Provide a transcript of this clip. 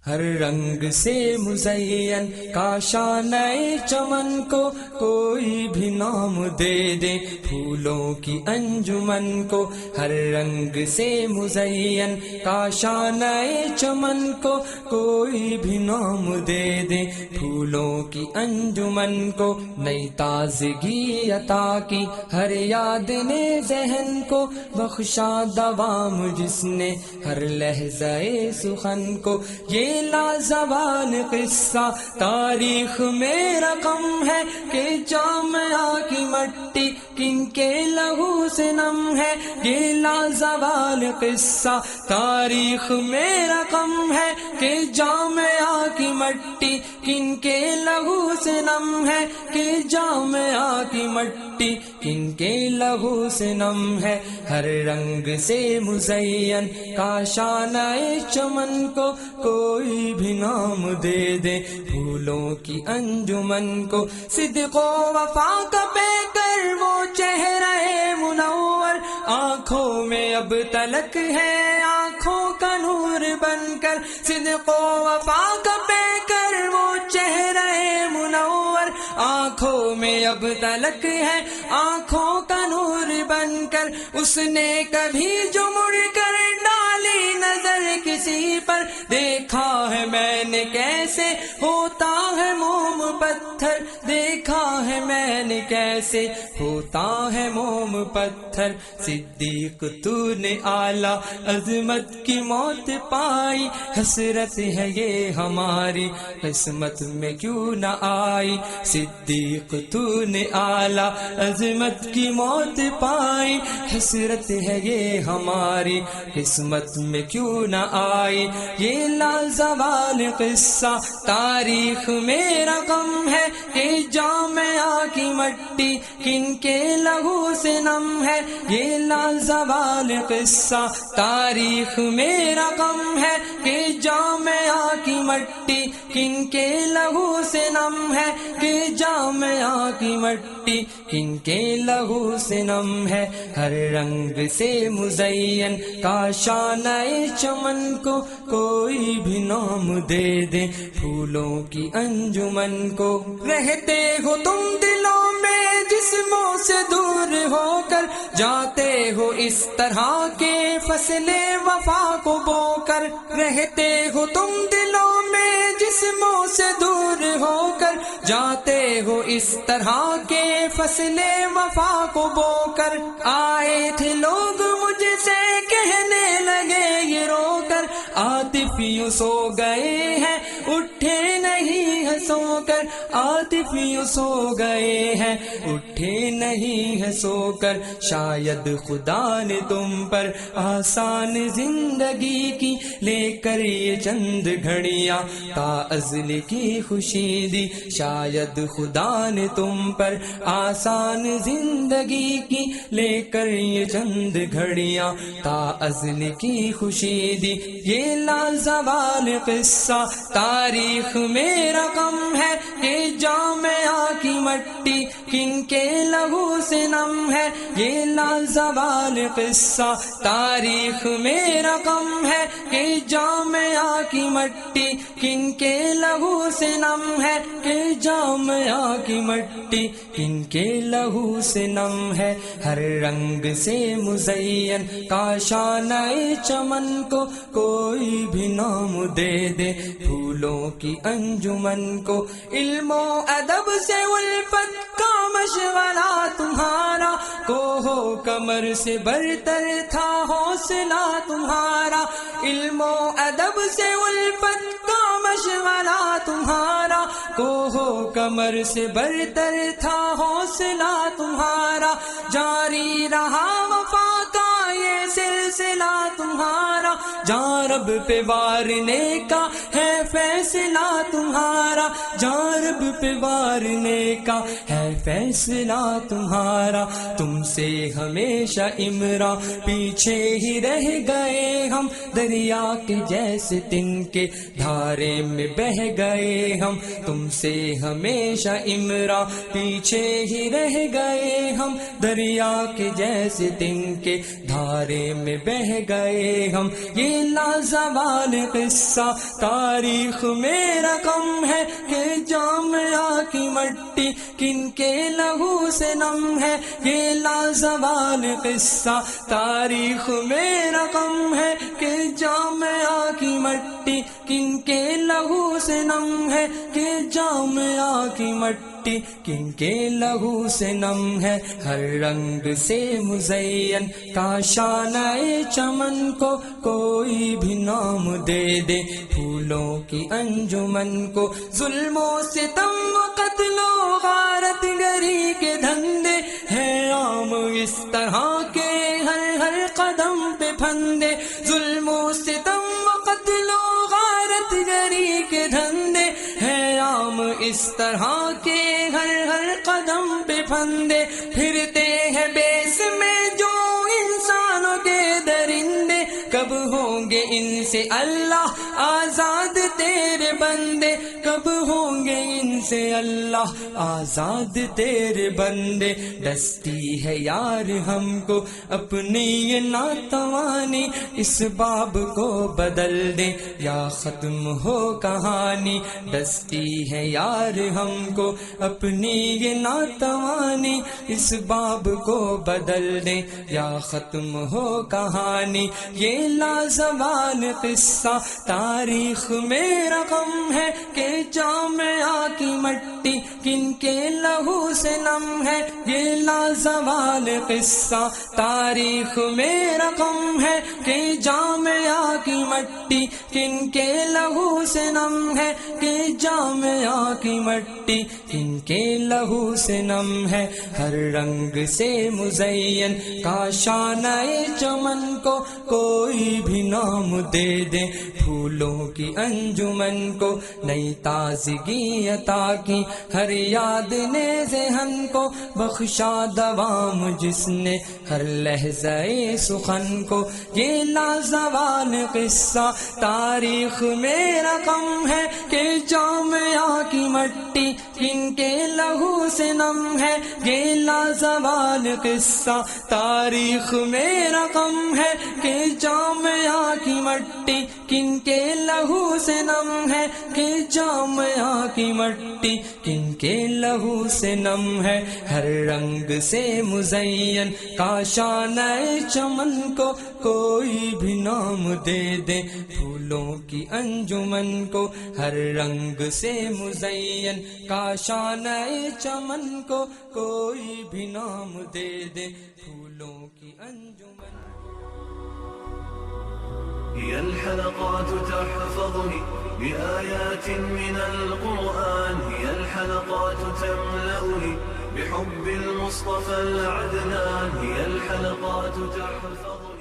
ہر رنگ سے مزین کاشانۂ چمن کو کوئی بھی نام دے دے، پھولوں کی انجمن کو ہر رنگ سے مزین کاشانۂ چمن کو کوئی بھی نام دے دے، پھولوں کی انجمن کو نئی تازگی عطا کی ہر یاد نے ذہن کو، بخشا دوام جس نے ہر لحظہ سخن کو، یہ لازوال قصہ تاریخ میں رقم ہے کہ جامعہ کی مٹی کن کے لہو سے نم ہے، یہ لازوال قصہ تاریخ میں رقم ہے کہ جامعہ کی مٹی کن کے لہو سے نم ہے، کہ جامعہ کی مٹی کن کے لہو سے نم ہے، ہر رنگ سے مزین کاشانۂ چمن کو کوئی بھی نام دے دے، پھولوں کی انجمن کو صدق و وفا کا پے کر وہ چہرہ منور آنکھوں میں اب تلک ہے، آنکھوں کا نور بن کر صدق و وفا کا پے کر وہ چہرہ منور آنکھوں میں اب تلک ہے، آنکھوں کا نور بن کر، اس نے کبھی جو مڑ کر ڈالی نظر کسی پر، دیکھا ہے میں نے کیسے ہوتا ہے موم پتھر، دیکھا ہے میں نے کیسے ہوتا ہے موم پتھر، صدیق تو نے اعلیٰ عظمت کی موت پائی، حسرت ہے یہ ہماری قسمت میں کیوں نہ آئی، صدیق تو نے اعلیٰ عظمت کی موت پائی، حسرت ہے یہ ہماری قسمت میں کیوں نہ آئی، یہ لازوال قصہ تاریخ میں رقم ہے کہ جامعہ کی مٹی کن کے لہو سے نم ہے، یہ لازوال قصہ تاریخ میں رقم ہے کہ جامعہ کی مٹی کن کے لہو سے نم ہے، کہ جامعہ کی مٹی کن کے لہو سے نم ہے، ہر رنگ سے مزین کاشانۂ چمن کو کوئی بھی نام دے دے، پھولوں کی انجمن کو رہتے ہو تم دلوں میں جسموں سے دور ہو کر، جاتے ہو اس طرح کے فصل وفا کو بو کر، رہتے ہو تم دلوں میں جسموں سے دور ہو کر، جاتے ہو اس طرح کے فصل وفا کو بو کر، آئے تھے لوگ مجھ سے کہنے لگے یہ رو کر، عاطف یوں سو گئے ہیں اٹھے نہیں ہے سو کر، عاطف یوں سو گئے ہیں اٹھے نہیں ہے سو کر، شاید خدا نے تم پر آسان زندگی کی لے کر یہ چند گھڑیاں تا ازل کی خوشی دی، شاید خدا نے تم پر آسان زندگی کی لے کر یہ چند گھڑیاں تا ازل کی خوشی دی، یہ لازوال قصہ تاریخ میں رقم ہے کہ جامعہ کی مٹی کن کے لہو سے نم ہے، یہ لازوال قصہ تاریخ میں رقم ہے کہ جامعہ کی مٹی کن کے لہو سے نم ہے، کہ جامعہ کی مٹی کن کے لہو سے نم ہے، ہر رنگ سے مزین کاشانۂ چمن کو کوئی بھی نام دے دے، پھولوں کی انجمن کو علم و ادب سے الفت کا مشورہ تمہارا، کوہ کمر سے برتر تھا حوصلہ تمہارا، علم و ادب سے الفت کا مشورہ تمہارا، کوہ کمر سے برتر تھا حوصلہ تمہارا، جاری رہا وفا کا یہ سلسلہ تمہارا، جہاں رب پہ وارنے کا ہے فیصلہ تمہارا، ہمارا، جاں رب پہ وارنے کا ہے فیصلہ تمہارا، تم سے ہمیشہ عمرہ پیچھے ہی رہ گئے ہم، دریا کے جیسے تن کے دھارے میں بہ گئے ہم، تم سے ہمیشہ عمرہ پیچھے ہی رہ گئے ہم، دریا کے جیسے تن کے دھارے میں بہ گئے ہم، یہ لازوال قصہ تاریخ میں رقم ہے کہ جامعہ کی مٹی کن کے لہو سے نم ہے، یہ لازوال قصہ تاریخ میں رقم ہے کہ جامعہ کی مٹی کن کے لہو سے نم ہے، کہ جامعہ کی مٹی کن کے لہو سے نم ہے، ہر رنگ سے مزین کاشانہ چمن کو کوئی بھی نام دے دے، پھولوں کی انجمن کو ظلم و ستم و قتل و غارت گری کے دھندے ہیں عام، اس طرح کے ہر قدم پہ پھندے، ظلم و ستم و قتل و غارت گری کے دھندے ہیں عام، اس طرح کے ہر قدم پہ پھندے، پھرتے ہیں بیس میں جو انسانوں کے درندے، کب ہوں گے ان سے اللہ آزاد تیرے بندے، کب ہوں گے ان سے اللہ آزاد تیرے بندے، دستی ہے یار ہم کو اپنی یہ ناتوانی، اس باب کو بدل دے یا ختم ہو کہانی، دستی ہے یار ہم کو اپنی یہ ناتوانی، اس باب کو بدل دے یا ختم ہو کہانی، یہ لازوال قصہ تاریخ میں رقم ہے کہ جامعہ کی مٹی کن کے لہو سے نم ہے، یہ لازوال قصہ تاریخ میں رقم ہے کہ جامعہ کی مٹی کن کے لہو سے نم ہے، کہ جامعہ کی مٹی کن کے لہو سے نم ہے، ہر رنگ سے مزین کاشانہ چمن کو کوئی بھی نام دے دے، پھولوں کی انجمن کو نئی تازگی عطا کی، ہر یاد نے ذہن کو بخشا دوام جس نے ہر لحظہ سخن کو، یہ لازوال قصہ تاریخ میں رقم ہے کہ جامعہ کی مٹی کن کے لہو سے نم ہے، یہ لازوال قصہ تاریخ میں رقم ہے کہ جامعہ کی مٹی کن کے لہو سے نم ہے، کہ جامعہ کی مٹی کن کے لہو سے نم ہے، ہر رنگ سے مزین کاشانہ چمن کو کوئی بھی نام دے دے، پھولوں کی انجمن کو ہر رنگ سے مزین کاشانہ چمن کو کوئی بھی نام دے دے، پھولوں کی انجمن۔ هي الحلقات تحفظني بآيات من القرآن، هي الحلقات تملأني بحب المصطفى العدنان، هي الحلقات تحفظني